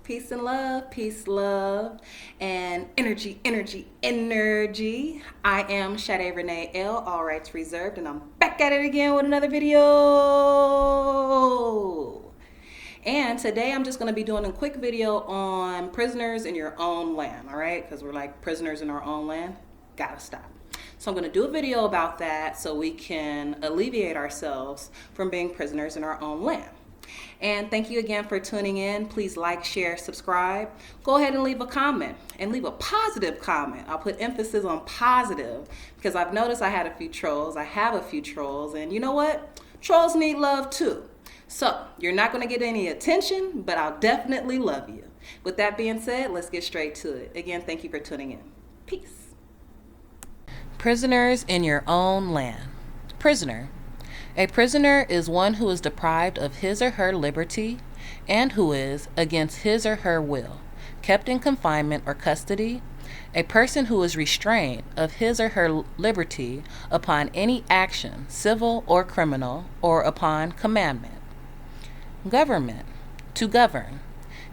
Peace and love, and energy. I am Sade Renee L, all rights reserved, and I'm back at it again with another video. And today I'm just going to be doing a quick video on prisoners in your own land, all right? Because we're like prisoners in our own land. Gotta stop. So I'm going to do a video about that so we can alleviate ourselves from being prisoners in our own land. And thank you again for tuning in. Please like, share, subscribe. Go ahead and leave a comment, and leave a positive comment. I'll put emphasis on positive because I've noticed I had a few trolls. I have a few trolls, and you know what? Trolls need love too. So you're not going to get any attention, but I'll definitely love you. With that being said, let's get straight to it. Again, thank you for tuning in. Peace. Prisoners in your own land. Prisoner. A prisoner is one who is deprived of his or her liberty and who is, against his or her will, kept in confinement or custody. A person who is restrained of his or her liberty upon any action, civil or criminal, or upon commandment. Government. To govern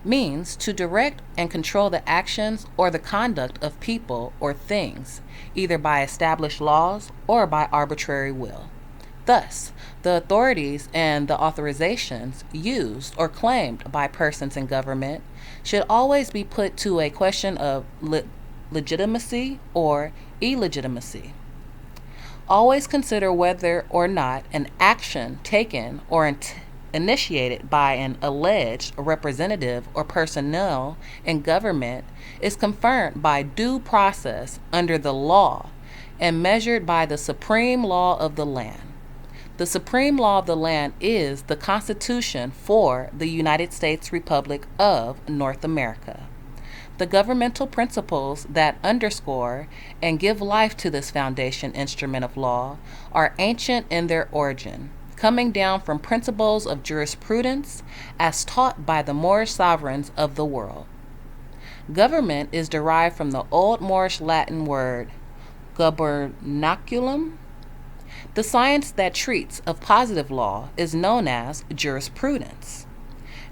means to direct and control the actions or the conduct of people or things, either by established laws or by arbitrary will. Thus, the authorities and the authorizations used or claimed by persons in government should always be put to a question of legitimacy or illegitimacy. Always consider whether or not an action taken or initiated by an alleged representative or personnel in government is confirmed by due process under the law and measured by the supreme law of the land. The supreme law of the land is the Constitution for the United States Republic of North America. The governmental principles that underscore and give life to this foundation instrument of law are ancient in their origin, coming down from principles of jurisprudence as taught by the Moorish sovereigns of the world. Government is derived from the Old Moorish Latin word gubernaculum. The science that treats of positive law is known as jurisprudence.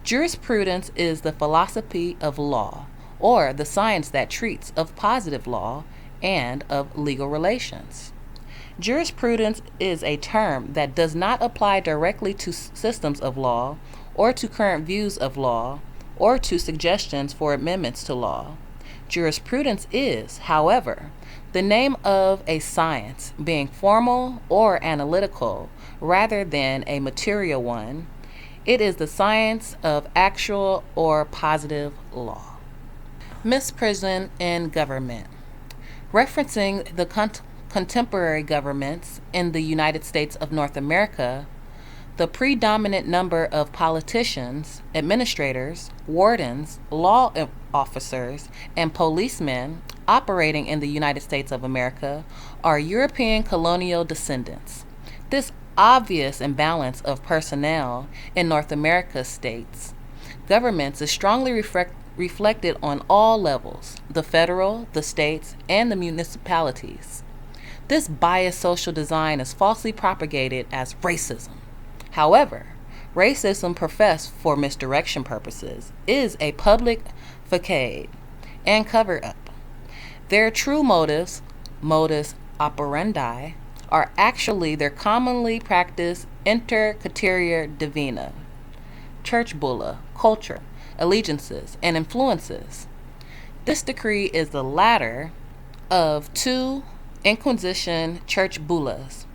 Jurisprudence is the philosophy of law, or the science that treats of positive law and of legal relations. Jurisprudence is a term that does not apply directly to systems of law, or to current views of law, or to suggestions for amendments to law. Jurisprudence is, however, the name of a science, being formal or analytical rather than a material one. It is the science of actual or positive law. Misprison in government. Referencing the contemporary governments in the United States of North America, the predominant number of politicians, administrators, wardens, law officers, and policemen operating in the United States of America are European colonial descendants. This obvious imbalance of personnel in North America's states governments is strongly reflected on all levels, the federal, the states, and the municipalities. This biased social design is falsely propagated as racism. However, racism professed for misdirection purposes is a public facade and cover-up. Their true motives, modus operandi, are actually their commonly practiced intercateria divina, church bulla, culture, allegiances, and influences. This decree is the latter of two Inquisition church bulls,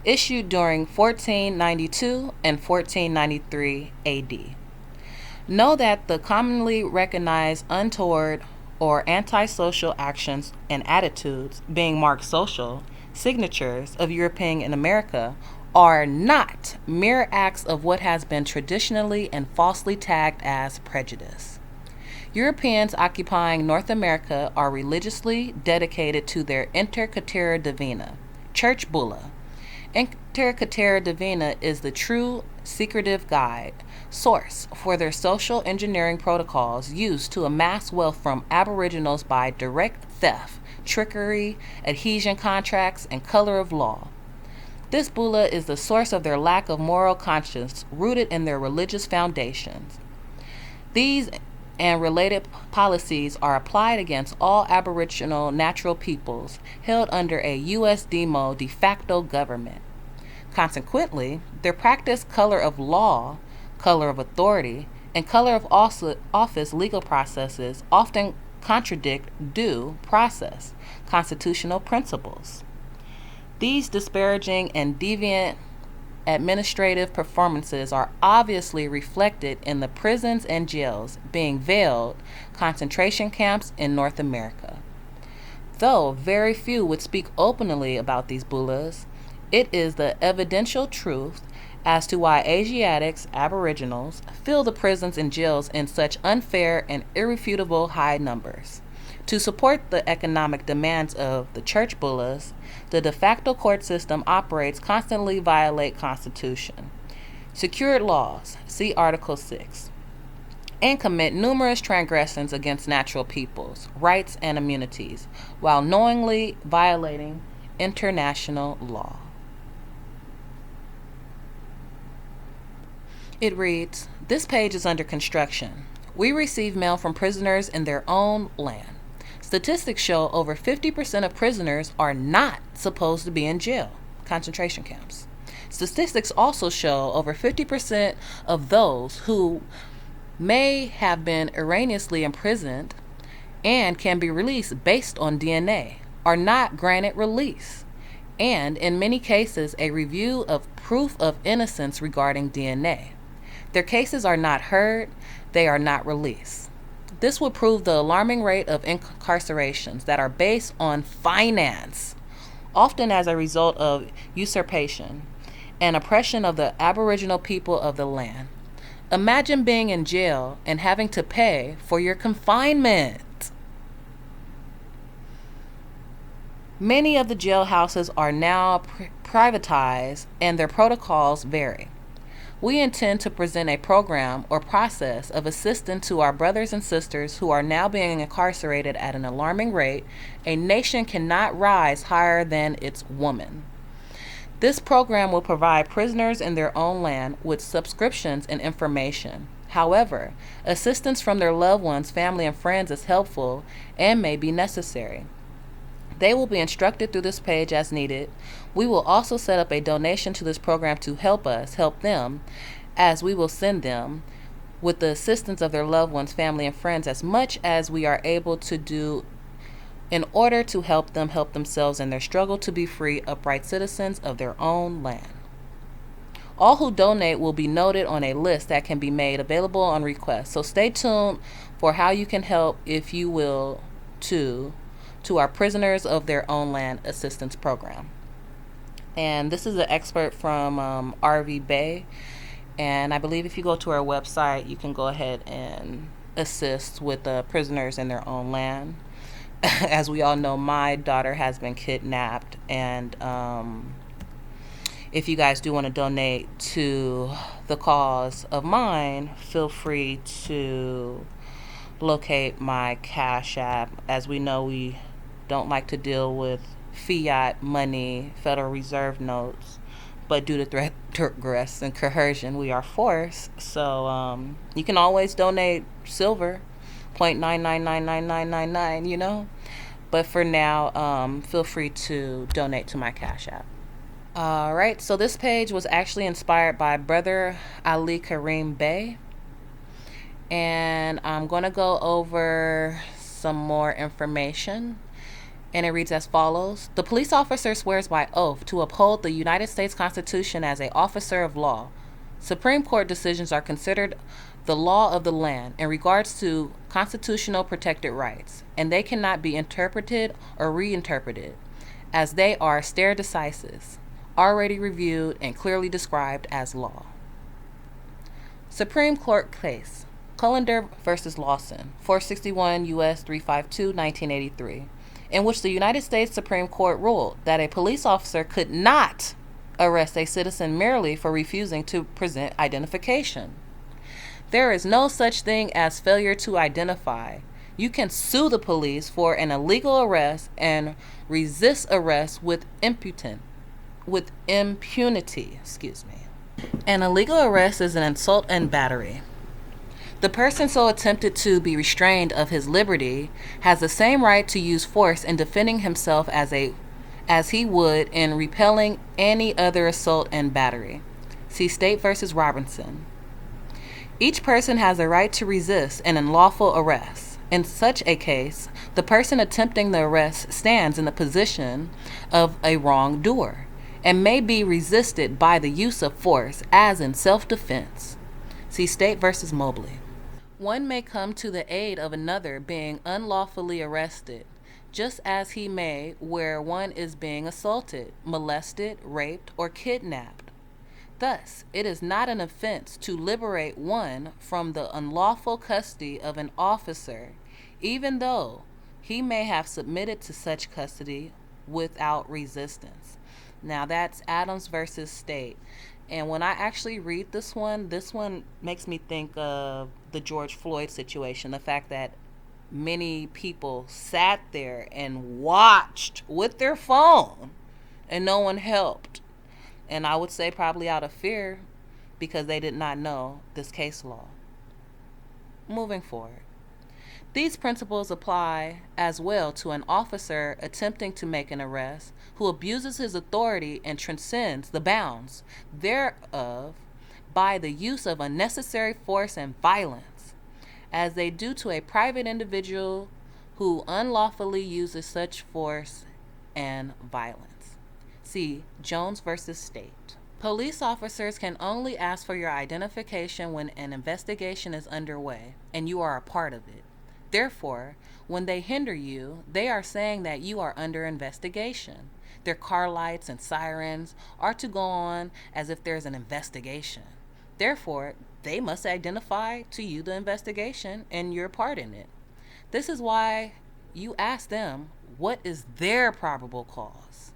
issued during 1492 and 1493 AD. Know that the commonly recognized untoward or antisocial actions and attitudes being marked social signatures of European in America are not mere acts of what has been traditionally and falsely tagged as prejudice. Europeans occupying North America are religiously dedicated to their intercateria divina, church bulla. Intercateria divina is the true secretive guide source for their social engineering protocols used to amass wealth from aboriginals by direct theft, trickery, adhesion contracts, and color of law. This bulla is the source of their lack of moral conscience rooted in their religious foundations. These and related policies are applied against all Aboriginal natural peoples held under a U.S. DMO de facto government. Consequently, their practice color of law, color of authority, and color of office legal processes often contradict due process, constitutional principles. These disparaging and deviant administrative performances are obviously reflected in the prisons and jails being veiled concentration camps in North America. Though very few would speak openly about these bulas, it is the evidential truth as to why Asiatics, Aboriginals, fill the prisons and jails in such unfair and irrefutable high numbers. To support the economic demands of the church bulas, the de facto court system operates constantly violate Constitution, secured laws, see Article 6, and commit numerous transgressions against natural peoples, rights, and immunities, while knowingly violating international law. It reads, "This page is under construction. We receive mail from prisoners in their own land. Statistics show over 50% of prisoners are not supposed to be in jail, concentration camps. Statistics also show over 50% of those who may have been erroneously imprisoned and can be released based on DNA are not granted release, and in many cases a review of proof of innocence regarding DNA. Their cases are not heard, they are not released. This would prove the alarming rate of incarcerations that are based on finance, often as a result of usurpation and oppression of the Aboriginal people of the land. Imagine being in jail and having to pay for your confinement." Many of the jailhouses are now privatized and their protocols vary. We intend to present a program or process of assistance to our brothers and sisters who are now being incarcerated at an alarming rate. A nation cannot rise higher than its woman. This program will provide prisoners in their own land with subscriptions and information. However, assistance from their loved ones, family, and friends is helpful and may be necessary. They will be instructed through this page as needed. We will also set up a donation to this program to help us help them, as we will send them, with the assistance of their loved ones, family, and friends, as much as we are able to do in order to help them help themselves in their struggle to be free, upright citizens of their own land. All who donate will be noted on a list that can be made available on request. So stay tuned for how you can help, if you will, to our Prisoners of Their Own Land Assistance Program. And this is an expert from R.V Bey. And I believe if you go to our website, you can go ahead and assist with the prisoners in their own land. As we all know, my daughter has been kidnapped. And if you guys do want to donate to the cause of mine, feel free to locate my Cash App. As we know, we don't like to deal with fiat money, Federal Reserve notes, but due to threat, duress, and coercion, we are forced. So you can always donate silver, 0.9999999, you know. But for now, feel free to donate to my Cash App. All right, so this page was actually inspired by Brother Ali Kareem Bey. And I'm going to go over some more information. And it reads as follows. The police officer swears by oath to uphold the United States Constitution as an officer of law. Supreme Court decisions are considered the law of the land in regards to constitutional protected rights, and they cannot be interpreted or reinterpreted, as they are stare decisis, already reviewed and clearly described as law. Supreme Court case, Cullender v. Lawson, 461 U.S. 352, 1983. In which the United States Supreme Court ruled that a police officer could not arrest a citizen merely for refusing to present identification. There is no such thing as failure to identify. You can sue the police for an illegal arrest and resist arrest with impunity. An illegal arrest is an assault and battery. The person so attempted to be restrained of his liberty has the same right to use force in defending himself as he would in repelling any other assault and battery. See State versus Robinson. Each person has a right to resist an unlawful arrest. In such a case, the person attempting the arrest stands in the position of a wrongdoer and may be resisted by the use of force as in self-defense. See State versus Mobley. One may come to the aid of another being unlawfully arrested, just as he may where one is being assaulted, molested, raped, or kidnapped. Thus, it is not an offense to liberate one from the unlawful custody of an officer, even though he may have submitted to such custody without resistance. Now that's Adams versus State. And when I actually read this one makes me think of the George Floyd situation, the fact that many people sat there and watched with their phone and no one helped. And I would say probably out of fear because they did not know this case law. Moving forward. These principles apply as well to an officer attempting to make an arrest who abuses his authority and transcends the bounds thereof by the use of unnecessary force and violence, as they do to a private individual who unlawfully uses such force and violence. See Jones versus State. Police officers can only ask for your identification when an investigation is underway and you are a part of it. Therefore, when they hinder you, they are saying that you are under investigation. Their car lights and sirens are to go on as if there's an investigation. Therefore, they must identify to you the investigation and your part in it. This is why you ask them what is their probable cause.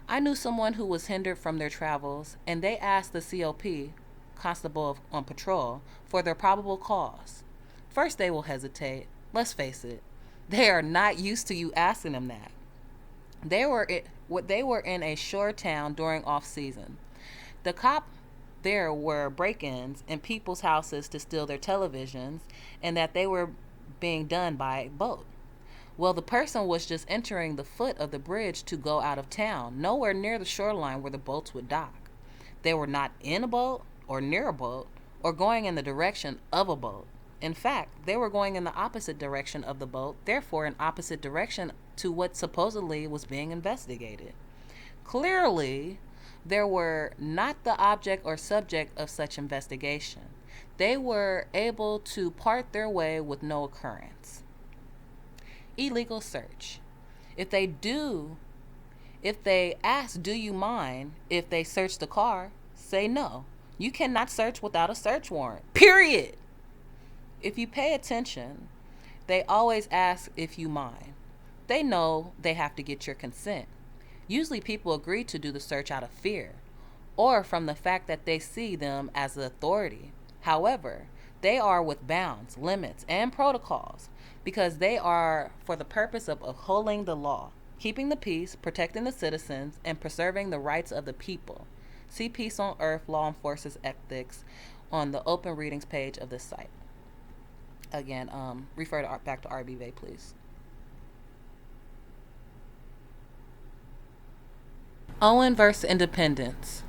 I knew someone who was hindered from their travels, and they asked the COP, Constable on Patrol, for their probable cause. First, they will hesitate. Let's face it, they are not used to you asking them that. They were in a shore town during off-season. The cop there were break-ins in people's houses to steal their televisions, and that they were being done by boat. Well, the person was just entering the foot of the bridge to go out of town, nowhere near the shoreline where the boats would dock. They were not in a boat or near a boat or going in the direction of a boat. In fact, they were going in the opposite direction of the boat, therefore in opposite direction to what supposedly was being investigated. Clearly, they were not the object or subject of such investigation. They were able to part their way with no occurrence. Illegal search. If they ask, do you mind if they search the car, say no. You cannot search without a search warrant, period. If you pay attention, they always ask if you mind. They know they have to get your consent. Usually people agree to do the search out of fear or from the fact that they see them as the authority. However, they are with bounds, limits, and protocols because they are for the purpose of upholding the law, keeping the peace, protecting the citizens, and preserving the rights of the people. See Peace on Earth, Law Enforcement Ethics on the open readings page of this site. Again, refer back to R.V Bey, please. Owen versus Independence.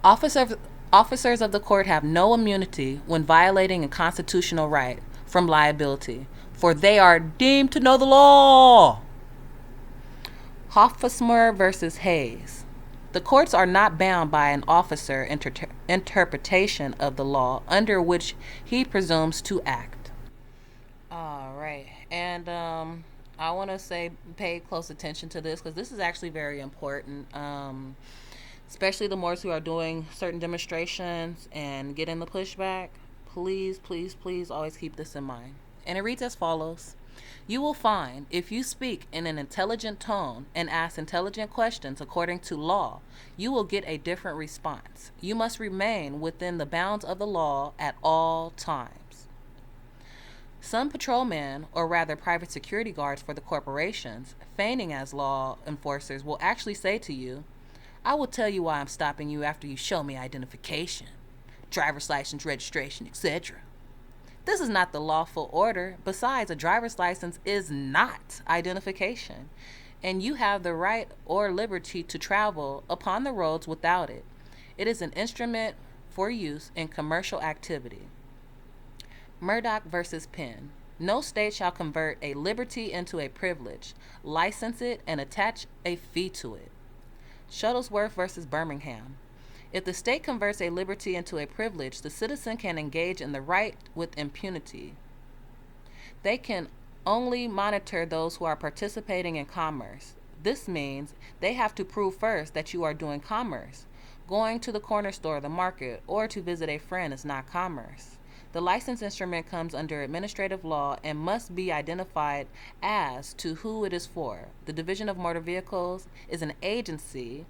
Officers of the court have no immunity when violating a constitutional right from liability, for they are deemed to know the law. Hofsmer versus Hayes. The courts are not bound by an officer interpretation of the law under which he presumes to act. All right, and I want to say pay close attention to this because this is actually very important, especially the Moors who are doing certain demonstrations and getting the pushback. Please, please, please always keep this in mind. And it reads as follows. You will find if you speak in an intelligent tone and ask intelligent questions according to law, you will get a different response. You must remain within the bounds of the law at all times. Some patrolmen, or rather private security guards for the corporations, feigning as law enforcers, will actually say to you, I will tell you why I'm stopping you after you show me identification, driver's license, registration, etc. This is not the lawful order. Besides, a driver's license is not identification, and you have the right or liberty to travel upon the roads without it. It is an instrument for use in commercial activity. Murdoch versus Penn. No state shall convert a liberty into a privilege, license it, and attach a fee to it. Shuttlesworth versus Birmingham. If the state converts a liberty into a privilege, the citizen can engage in the right with impunity. They can only monitor those who are participating in commerce. This means they have to prove first that you are doing commerce. Going to the corner store, the market, or to visit a friend is not commerce. The license instrument comes under administrative law and must be identified as to who it is for. The Division of Motor Vehicles is an agency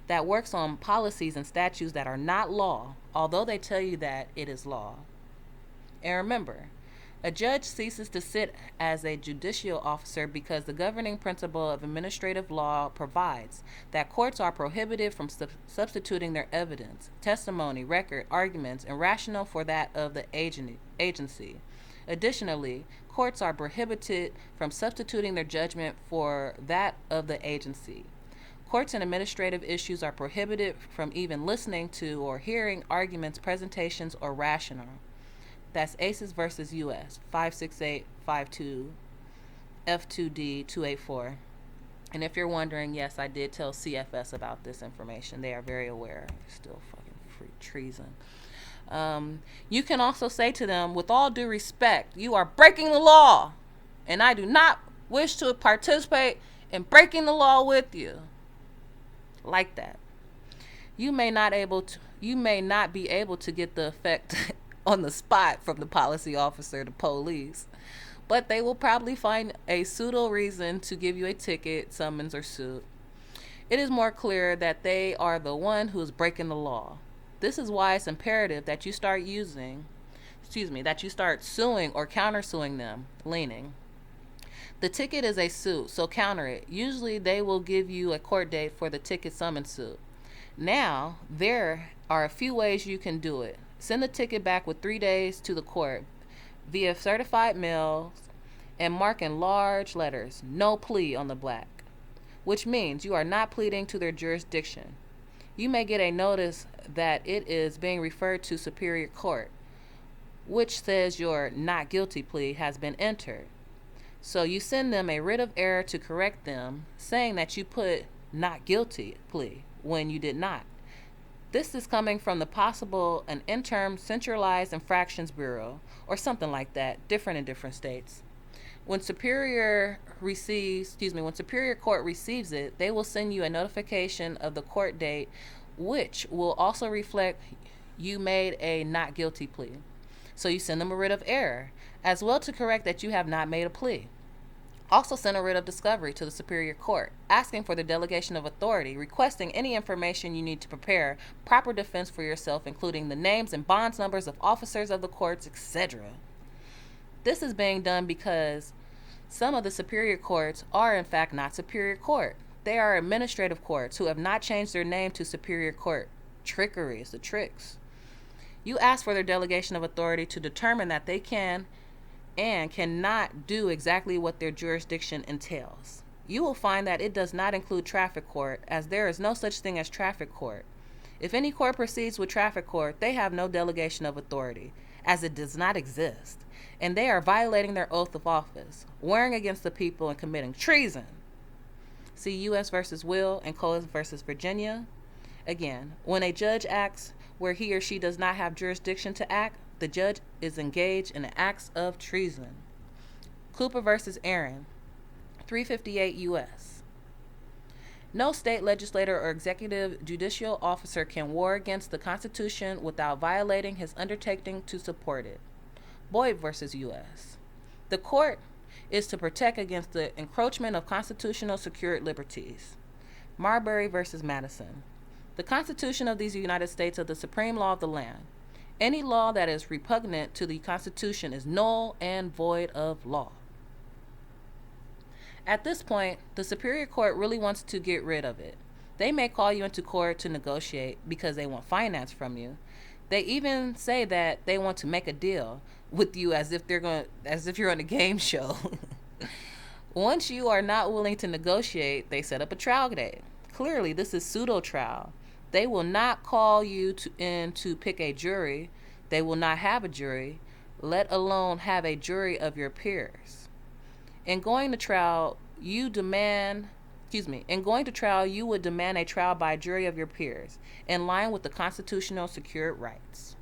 that works on policies and statutes that are not law, although they tell you that it is law. And remember, a judge ceases to sit as a judicial officer because the governing principle of administrative law provides that courts are prohibited from substituting their evidence, testimony, record, arguments, and rationale for that of the agency. Additionally, courts are prohibited from substituting their judgment for that of the agency. Courts in administrative issues are prohibited from even listening to or hearing arguments, presentations, or rationale. That's ACES versus U.S. 56852 F2D 284. And if you're wondering, yes, I did tell CFS about this information. They are very aware. Still fucking free treason. You can also say to them, with all due respect, you are breaking the law, and I do not wish to participate in breaking the law with you. Like that. You may not be able to get the effect on the spot from the policy officer to police, but they will probably find a pseudo reason to give you a ticket, summons, or suit. It is more clear that they are the one who is breaking the law. This is why it's imperative that you start suing or countersuing them, leaning. The ticket is a suit, so counter it. Usually they will give you a court date for the ticket summons suit. Now, there are a few ways you can do it. Send the ticket back with 3 days to the court via certified mail and mark in large letters, no plea on the back, which means you are not pleading to their jurisdiction. You may get a notice that it is being referred to Superior Court, which says your not guilty plea has been entered. So you send them a writ of error to correct them, saying that you put not guilty plea when you did not. This is coming from the possible an interim centralized infractions bureau or something like that, different in different states. When Superior Court receives it, they will send you a notification of the court date, which will also reflect you made a not guilty plea. So you send them a writ of error, as well to correct that you have not made a plea. Also send a writ of discovery to the Superior Court, asking for the delegation of authority, requesting any information you need to prepare proper defense for yourself, including the names and bonds numbers of officers of the courts, etc. This is being done because some of the superior courts are in fact not Superior Court. They are administrative courts who have not changed their name to Superior Court. Trickery is the tricks. You ask for their delegation of authority to determine that they can and cannot do exactly what their jurisdiction entails. You will find that it does not include traffic court, as there is no such thing as traffic court. If any court proceeds with traffic court, they have no delegation of authority, as it does not exist, and they are violating their oath of office, warring against the people and committing treason. See U.S. versus Will and Coles versus Virginia. Again, when a judge acts where he or she does not have jurisdiction to act, the judge is engaged in acts of treason. Cooper versus Aaron, 358 U.S. No state legislator or executive judicial officer can war against the Constitution without violating his undertaking to support it. Boyd versus U.S. The court is to protect against the encroachment of constitutional secured liberties. Marbury versus Madison. The Constitution of these United States is the supreme law of the land. Any law that is repugnant to the Constitution is null and void of law. At this point, the Superior Court really wants to get rid of it. They may call you into court to negotiate because they want finance from you. They even say that they want to make a deal with you as if you're on a game show. Once you are not willing to negotiate, they set up a trial date. Clearly, this is pseudo trial. They will not call you in to pick a jury. They will not have a jury, let alone have a jury of your peers. In going to trial, you would demand a trial by a jury of your peers, in line with the constitutional secured rights.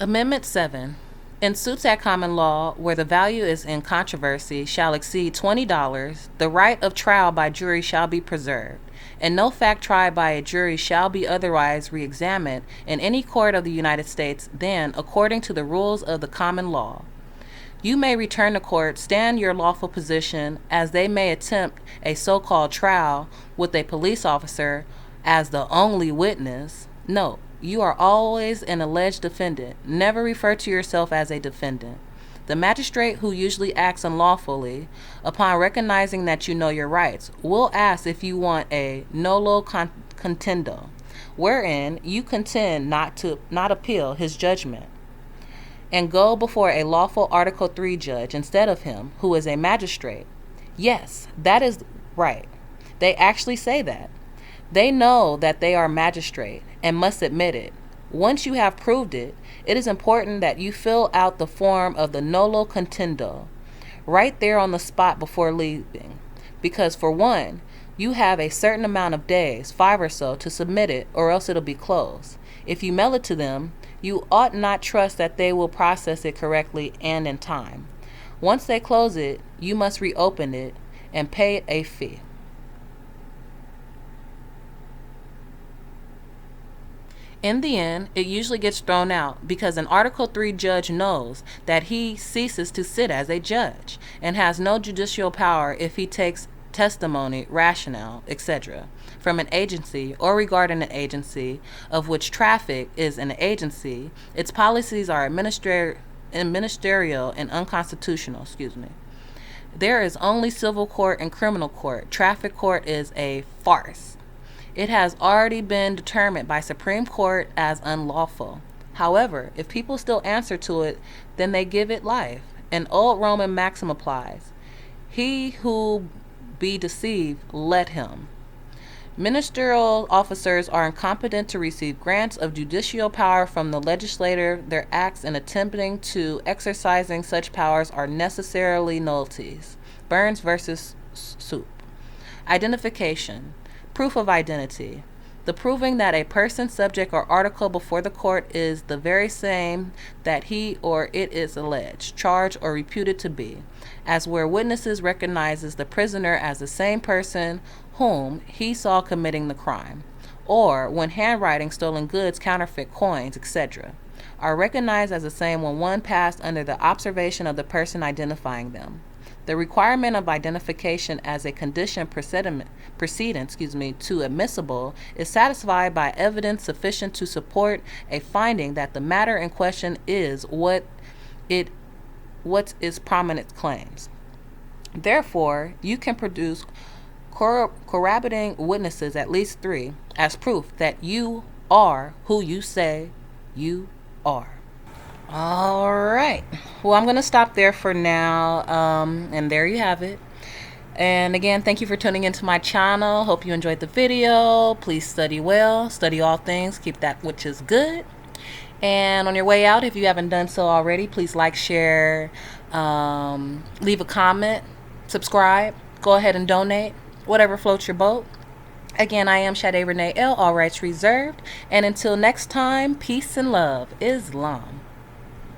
Amendment 7. In suits at common law, where the value is in controversy shall exceed $20, the right of trial by jury shall be preserved, and no fact tried by a jury shall be otherwise re-examined in any court of the United States than according to the rules of the common law. You may return to court, stand your lawful position, as they may attempt a so-called trial with a police officer as the only witness. Note, you are always an alleged defendant. Never refer to yourself as a defendant. The magistrate, who usually acts unlawfully, upon recognizing that you know your rights, will ask if you want a nolo contendo, wherein you contend not appeal his judgment, and go before a lawful Article 3 judge instead of him, who is a magistrate. Yes, that is right. They actually say that. They know that they are magistrate and must admit it. Once you have proved it, it is important that you fill out the form of the nolo contendo right there on the spot before leaving, because for one, you have a certain amount of days, 5 or so, to submit it, or else it'll be closed. If you mail it to them, you ought not trust that they will process it correctly and in time. Once they close it, you must reopen it and pay a fee. In the end, it usually gets thrown out because an Article 3 judge knows that he ceases to sit as a judge and has no judicial power if he takes testimony, rationale, etc., from an agency or regarding an agency of which traffic is an agency. Its policies are ministerial and unconstitutional. There is only civil court and criminal court. Traffic court is a farce. It has already been determined by Supreme Court as unlawful. However, if people still answer to it, then they give it life. An old Roman maxim applies: he who be deceived, let him. Ministerial officers are incompetent to receive grants of judicial power from the legislature. Their acts in attempting to exercising such powers are necessarily nullities. Burns versus Soup. Identification. Proof of identity. The proving that a person, subject, or article before the court is the very same that he or it is alleged, charged, or reputed to be, as where witnesses recognizes the prisoner as the same person whom he saw committing the crime, or when handwriting, stolen goods, counterfeit coins, etc., are recognized as the same when one passed under the observation of the person identifying them. The requirement of identification as a condition precedent to admissible is satisfied by evidence sufficient to support a finding that the matter in question is what is prominent claims. Therefore, you can produce corroborating witnesses, at least 3, as proof that you are who you say you are. All right. Well, I'm going to stop there for now. And there you have it. And again, thank you for tuning into my channel. Hope you enjoyed the video. Please study well, study all things, keep that which is good. And on your way out, if you haven't done so already, please like, share, leave a comment, subscribe, go ahead and donate, whatever floats your boat. Again, I am Sade Renee, all rights reserved. And until next time, peace and love. Islam.